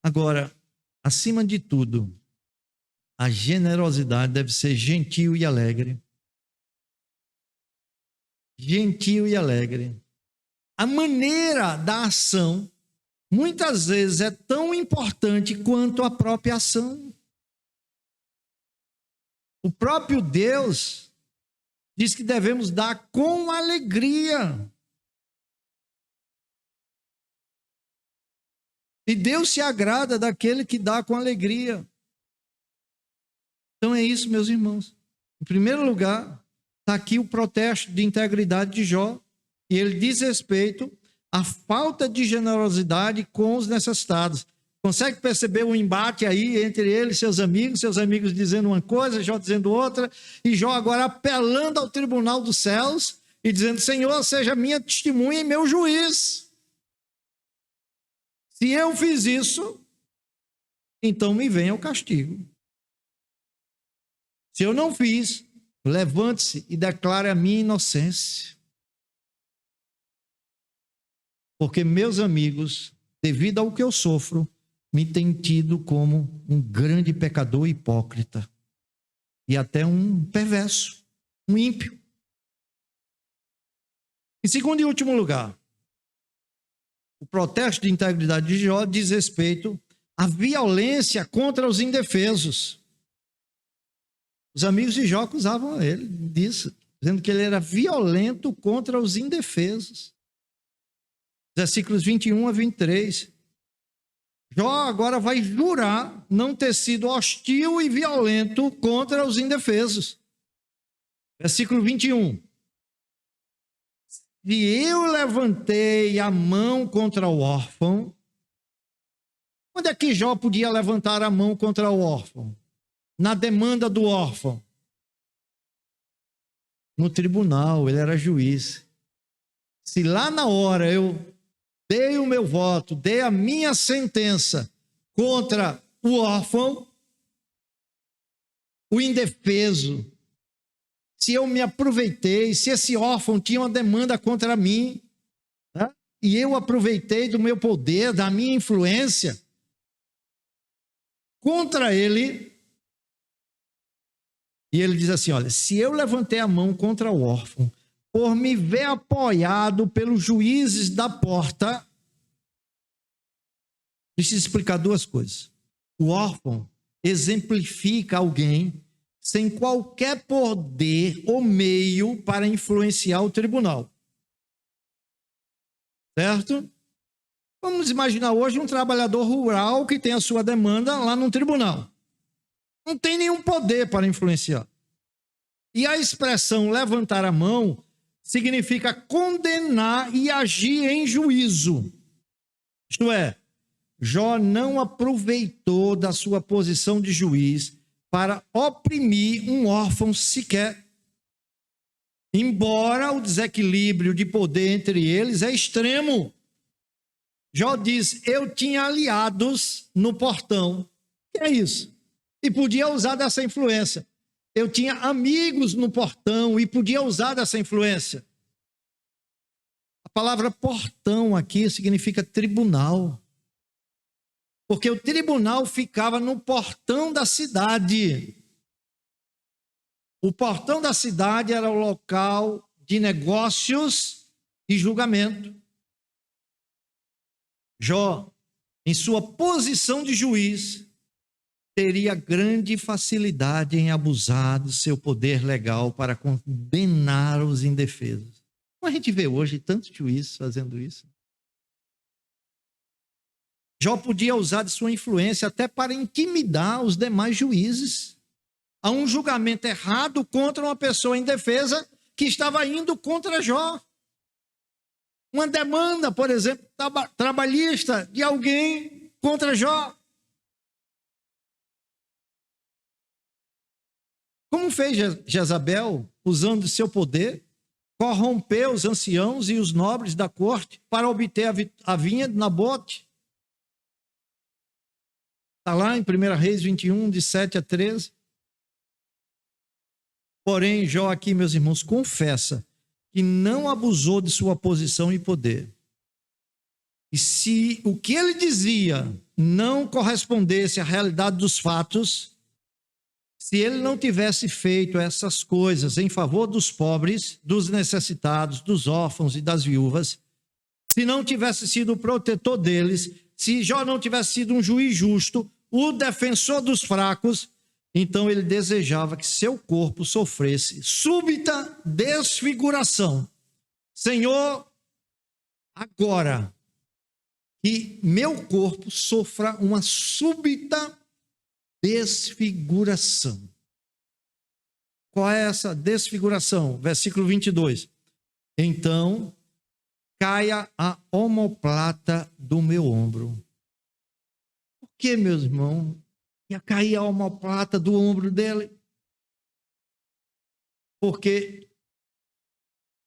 Agora, acima de tudo, a generosidade deve ser gentil e alegre. Gentil e alegre. A maneira da ação, muitas vezes, é tão importante quanto a própria ação. O próprio Deus diz que devemos dar com alegria. E Deus se agrada daquele que dá com alegria. Então é isso, meus irmãos. Em primeiro lugar, está aqui o protesto de integridade de Jó, e ele diz respeito à falta de generosidade com os necessitados. Consegue perceber o embate aí entre ele e seus amigos dizendo uma coisa, Jó dizendo outra, e Jó agora apelando ao tribunal dos céus e dizendo, Senhor, seja minha testemunha e meu juiz. Se eu fiz isso, então me venha o castigo. Se eu não fiz, levante-se e declare a minha inocência. Porque meus amigos, devido ao que eu sofro, me têm tido como um grande pecador hipócrita. E até um perverso, um ímpio. Em segundo e último lugar, o protesto de integridade de Jó diz respeito à violência contra os indefesos. Os amigos de Jó acusavam ele disso, dizendo que ele era violento contra os indefesos. Versículos 21 a 23. Jó agora vai jurar não ter sido hostil e violento contra os indefesos. Versículo 21. Se eu levantei a mão contra o órfão, onde é que Jó podia levantar a mão contra o órfão? Na demanda do órfão. No tribunal, ele era juiz. Se lá na hora eu dei o meu voto, dei a minha sentença contra o órfão, o indefeso, se eu me aproveitei, se esse órfão tinha uma demanda contra mim, né? E eu aproveitei do meu poder, da minha influência contra ele, e ele diz assim, olha, se eu levantei a mão contra o órfão, por me ver apoiado pelos juízes da porta, preciso explicar duas coisas. O órfão exemplifica alguém sem qualquer poder ou meio para influenciar o tribunal. Certo? Vamos imaginar hoje um trabalhador rural que tem a sua demanda lá no tribunal. Não tem nenhum poder para influenciar. E a expressão levantar a mão significa condenar e agir em juízo. Isto é, Jó não aproveitou da sua posição de juiz para oprimir um órfão sequer. Embora o desequilíbrio de poder entre eles é extremo. Jó diz, eu tinha aliados no portão. Que é isso? E podia usar dessa influência. Eu tinha amigos no portão e podia usar dessa influência. A palavra portão aqui significa tribunal. Porque o tribunal ficava no portão da cidade. O portão da cidade era o local de negócios e julgamento. Jó, em sua posição de juiz, teria grande facilidade em abusar do seu poder legal para condenar os indefesos. Como a gente vê hoje tantos juízes fazendo isso. Jó podia usar de sua influência até para intimidar os demais juízes a um julgamento errado contra uma pessoa indefesa que estava indo contra Jó. Uma demanda, por exemplo, trabalhista de alguém contra Jó. Como fez Jezabel, usando de seu poder, corrompeu os anciãos e os nobres da corte para obter a vinha de Nabote. Está lá em 1 Reis 21, de 7 a 13. Porém, Jó aqui, meus irmãos, confessa que não abusou de sua posição e poder. E se o que ele dizia não correspondesse à realidade dos fatos, se ele não tivesse feito essas coisas em favor dos pobres, dos necessitados, dos órfãos e das viúvas, se não tivesse sido o protetor deles, se Jó não tivesse sido um juiz justo, o defensor dos fracos, então ele desejava que seu corpo sofresse súbita desfiguração. Senhor, agora que meu corpo sofra uma súbita desfiguração. Qual é essa desfiguração? Versículo 22. Então, caia a omoplata do meu ombro. Por que, meus irmãos, ia cair a omoplata do ombro dele? Porque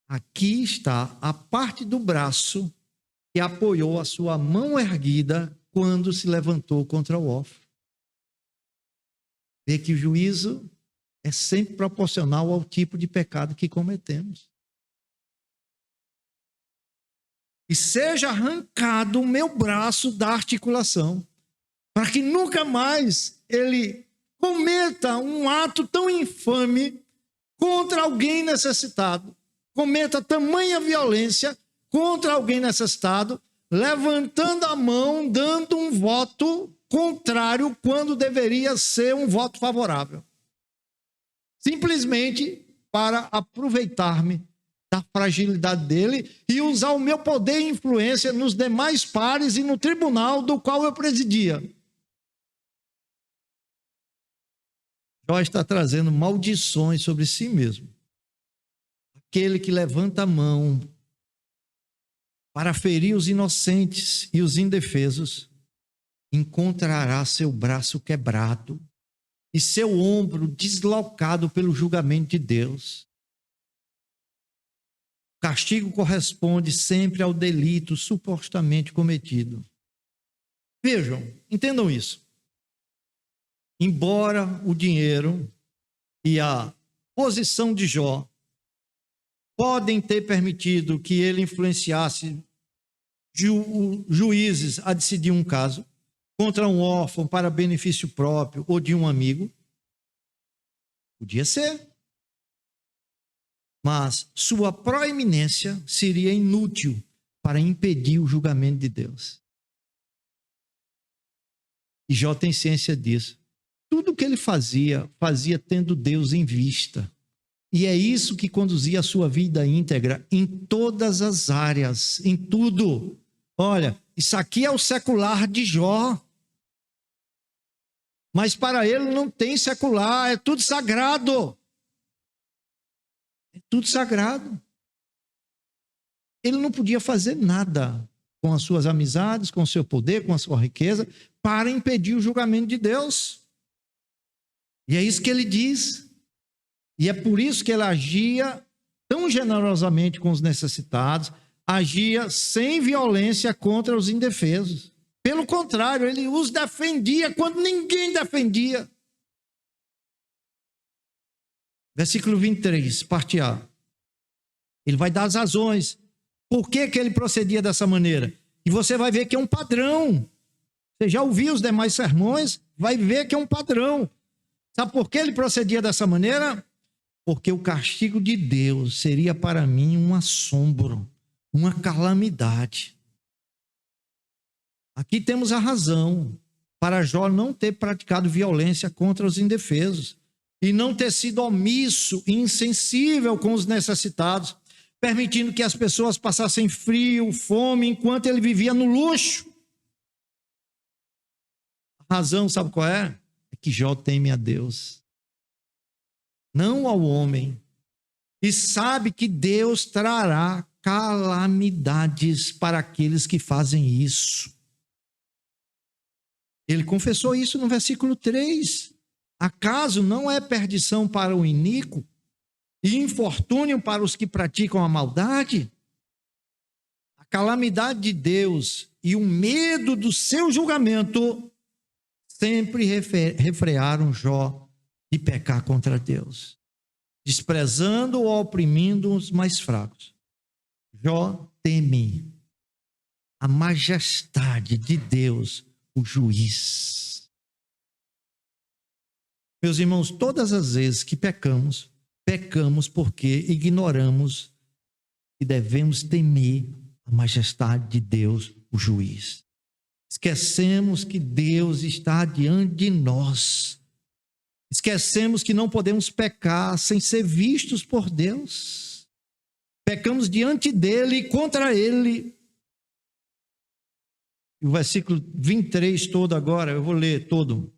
aqui está a parte do braço que apoiou a sua mão erguida quando se levantou contra o órfão. Vê que o juízo é sempre proporcional ao tipo de pecado que cometemos. E seja arrancado o meu braço da articulação, para que nunca mais ele cometa um ato tão infame contra alguém necessitado, cometa tamanha violência contra alguém necessitado, levantando a mão, dando um voto contrário quando deveria ser um voto favorável. Simplesmente para aproveitar-me da fragilidade dele e usar o meu poder e influência nos demais pares e no tribunal do qual eu presidia. Jó está trazendo maldições sobre si mesmo. Aquele que levanta a mão para ferir os inocentes e os indefesos, encontrará seu braço quebrado e seu ombro deslocado pelo julgamento de Deus. O castigo corresponde sempre ao delito supostamente cometido. Vejam, entendam isso. embora o dinheiro e a posição de Jó podem ter permitido que ele influenciasse juízes a decidir um caso contra um órfão para benefício próprio ou de um amigo, podia ser. Mas sua proeminência seria inútil para impedir o julgamento de Deus. E Jó tem ciência disso. Tudo que ele fazia tendo Deus em vista. E é isso que conduzia a sua vida íntegra em todas as áreas, em tudo. Olha, isso aqui é o secular de Jó. Mas para ele não tem secular, é tudo sagrado. É tudo sagrado. Ele não podia fazer nada com as suas amizades, com o seu poder, com a sua riqueza, para impedir o julgamento de Deus. E é isso que ele diz. E é por isso que ele agia tão generosamente com os necessitados, agia sem violência contra os indefesos. Pelo contrário, ele os defendia quando ninguém defendia. Versículo 23, parte A. Ele vai dar as razões. Por que ele procedia dessa maneira? E você vai ver que é um padrão. Você já ouviu os demais sermões? Vai ver que é um padrão. Sabe por que ele procedia dessa maneira? Porque o castigo de Deus seria para mim um assombro, uma calamidade. Aqui temos a razão para Jó não ter praticado violência contra os indefesos e não ter sido omisso e insensível com os necessitados, permitindo que as pessoas passassem frio, fome, enquanto ele vivia no luxo. A razão, sabe qual é? É que Jó teme a Deus, não ao homem, e sabe que Deus trará calamidades para aqueles que fazem isso. Ele confessou isso no versículo 3. Acaso não é perdição para o iníquo e infortúnio para os que praticam a maldade? A calamidade de Deus e o medo do seu julgamento sempre refrearam Jó de pecar contra Deus, desprezando ou oprimindo os mais fracos. Jó teme a majestade de Deus, o juiz. Meus irmãos, todas as vezes que pecamos porque ignoramos que devemos temer a majestade de Deus, o juiz. Esquecemos que Deus está diante de nós. Esquecemos que não podemos pecar sem ser vistos por Deus. Pecamos diante dele e contra ele. E o versículo 23 todo agora, eu vou ler todo.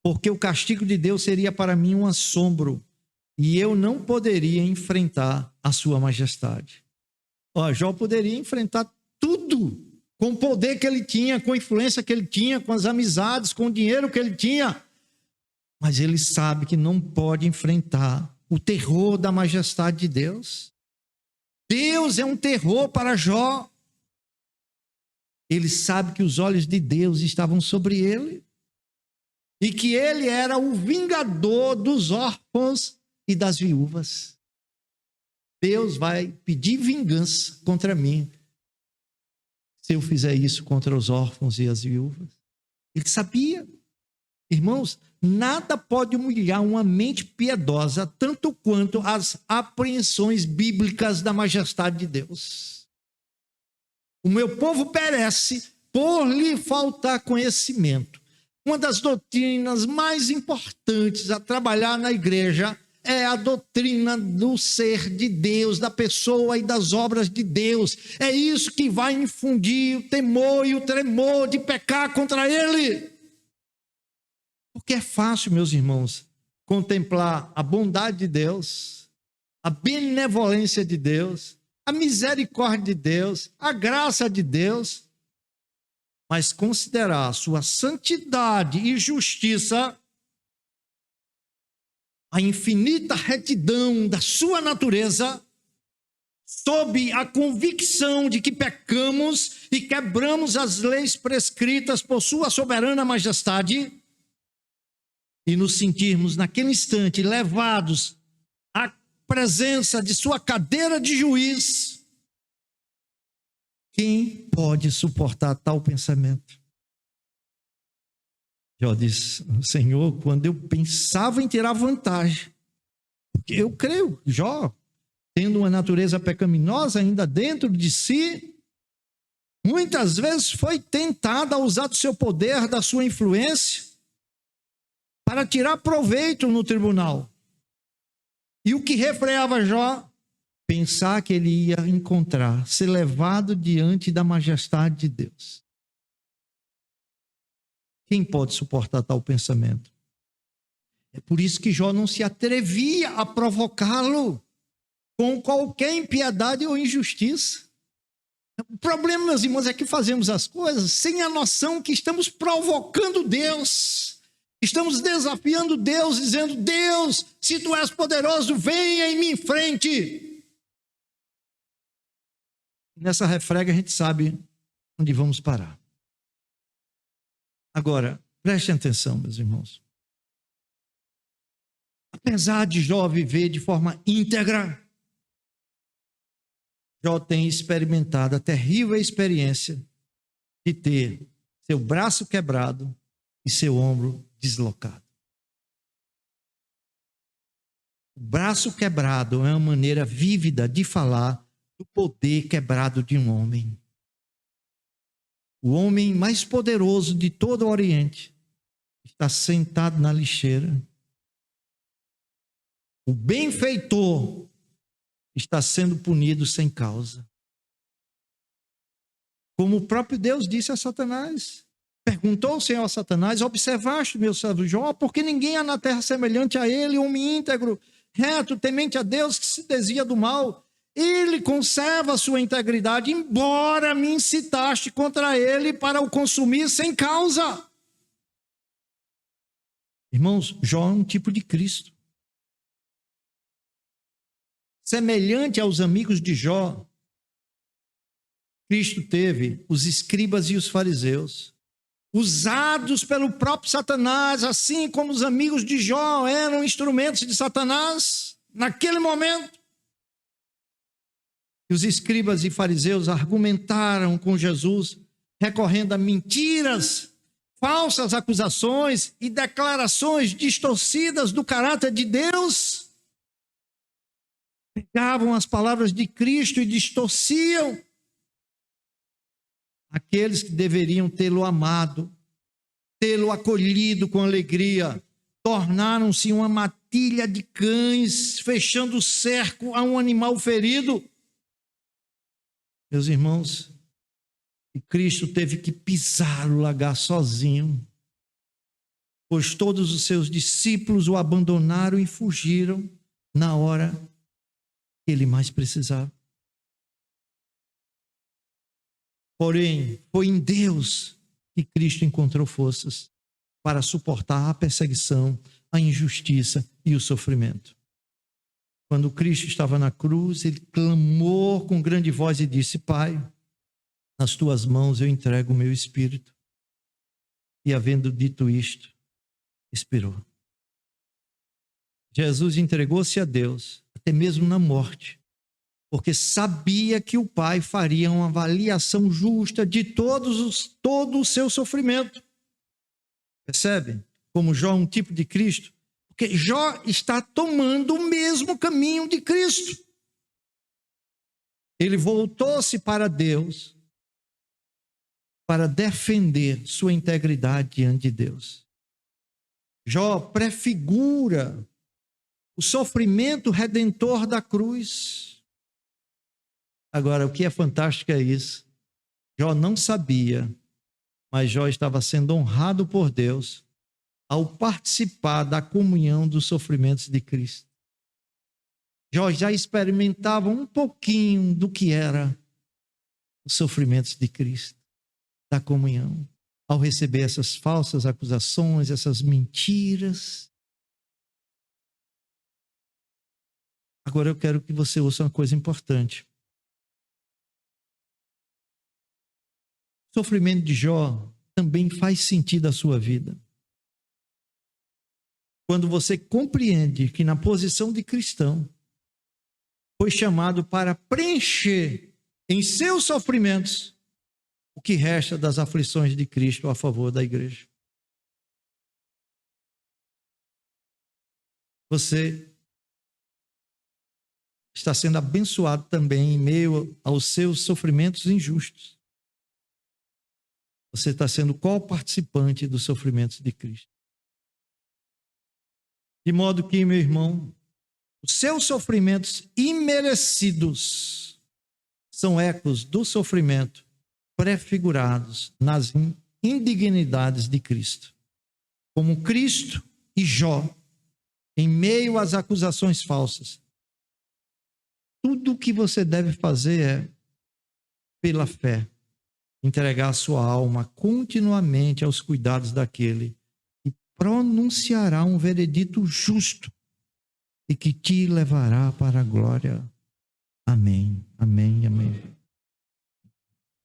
Porque o castigo de Deus seria para mim um assombro, e eu não poderia enfrentar a sua majestade. Jó poderia enfrentar tudo, com o poder que ele tinha, com a influência que ele tinha, com as amizades, com o dinheiro que ele tinha. Mas ele sabe que não pode enfrentar o terror da majestade de Deus. Deus é um terror para Jó. Ele sabe que os olhos de Deus estavam sobre ele e que ele era o vingador dos órfãos e das viúvas. Deus vai pedir vingança contra mim se eu fizer isso contra os órfãos e as viúvas. Ele sabia. Irmãos, nada pode humilhar uma mente piedosa tanto quanto as apreensões bíblicas da majestade de Deus. O meu povo perece por lhe faltar conhecimento. Uma das doutrinas mais importantes a trabalhar na igreja é a doutrina do ser de Deus, da pessoa e das obras de Deus. É isso que vai infundir o temor e o tremor de pecar contra ele. Porque é fácil, meus irmãos, contemplar a bondade de Deus, a benevolência de Deus, a misericórdia de Deus, a graça de Deus, mas considerar a sua santidade e justiça, a infinita retidão da sua natureza, sob a convicção de que pecamos e quebramos as leis prescritas por sua soberana majestade, e nos sentirmos naquele instante levados à presença de sua cadeira de juiz, quem pode suportar tal pensamento? Jó diz: Senhor, quando eu pensava em tirar vantagem, porque eu creio, Jó, tendo uma natureza pecaminosa ainda dentro de si, muitas vezes foi tentado a usar do seu poder, da sua influência, para tirar proveito no tribunal. E o que refreava Jó? Pensar que ele ia encontrar, ser levado diante da majestade de Deus. Quem pode suportar tal pensamento? É por isso que Jó não se atrevia a provocá-lo com qualquer impiedade ou injustiça. O problema, meus irmãos, é que fazemos as coisas sem a noção que estamos provocando Deus. Estamos desafiando Deus, dizendo: Deus, se tu és poderoso, venha em minha frente. Nessa refrega a gente sabe onde vamos parar. Agora, prestem atenção, meus irmãos. Apesar de Jó viver de forma íntegra, Jó tem experimentado a terrível experiência de ter seu braço quebrado e seu ombro deslocado. O braço quebrado é uma maneira vívida de falar do poder quebrado de um homem. O homem mais poderoso de todo o Oriente está sentado na lixeira. O benfeitor está sendo punido sem causa. Como o próprio Deus disse a Satanás. Perguntou o Senhor a Satanás: observaste, meu servo Jó, porque ninguém há na terra semelhante a ele, homem íntegro, reto, temente a Deus, que se desvia do mal. Ele conserva a sua integridade, embora me incitaste contra ele para o consumir sem causa. Irmãos, Jó é um tipo de Cristo. Semelhante aos amigos de Jó, Cristo teve os escribas e os fariseus, usados pelo próprio Satanás, assim como os amigos de Jó eram instrumentos de Satanás naquele momento. E os escribas e fariseus argumentaram com Jesus, recorrendo a mentiras, falsas acusações e declarações distorcidas do caráter de Deus. Pegavam as palavras de Cristo e distorciam. Aqueles que deveriam tê-lo amado, tê-lo acolhido com alegria, tornaram-se uma matilha de cães, fechando o cerco a um animal ferido. Meus irmãos, e Cristo teve que pisar o lagar sozinho, pois todos os seus discípulos o abandonaram e fugiram na hora que ele mais precisava. Porém, foi em Deus que Cristo encontrou forças para suportar a perseguição, a injustiça e o sofrimento. Quando Cristo estava na cruz, ele clamou com grande voz e disse: Pai, nas tuas mãos eu entrego o meu espírito. E havendo dito isto, expirou. Jesus entregou-se a Deus, até mesmo na morte, porque sabia que o Pai faria uma avaliação justa de todo o seu sofrimento. Percebe? Como Jó é um tipo de Cristo. Porque Jó está tomando o mesmo caminho de Cristo. Ele voltou-se para Deus para defender sua integridade diante de Deus. Jó prefigura o sofrimento redentor da cruz. Agora, o que é fantástico é isso. Jó não sabia, mas Jó estava sendo honrado por Deus ao participar da comunhão dos sofrimentos de Cristo. Jó já experimentava um pouquinho do que era os sofrimentos de Cristo, da comunhão, ao receber essas falsas acusações, essas mentiras. Agora eu quero que você ouça uma coisa importante. O sofrimento de Jó também faz sentido à sua vida. quando você compreende que na posição de cristão foi chamado para preencher em seus sofrimentos o que resta das aflições de Cristo a favor da igreja. Você está sendo abençoado também em meio aos seus sofrimentos injustos. Você está sendo co-participante dos sofrimentos de Cristo. De modo que, meu irmão, os seus sofrimentos imerecidos são ecos do sofrimento prefigurados nas indignidades de Cristo. Como Cristo e Jó, em meio às acusações falsas, tudo o que você deve fazer é, pela fé, entregar a sua alma continuamente aos cuidados daquele que pronunciará um veredito justo e que te levará para a glória. Amém, amém, amém.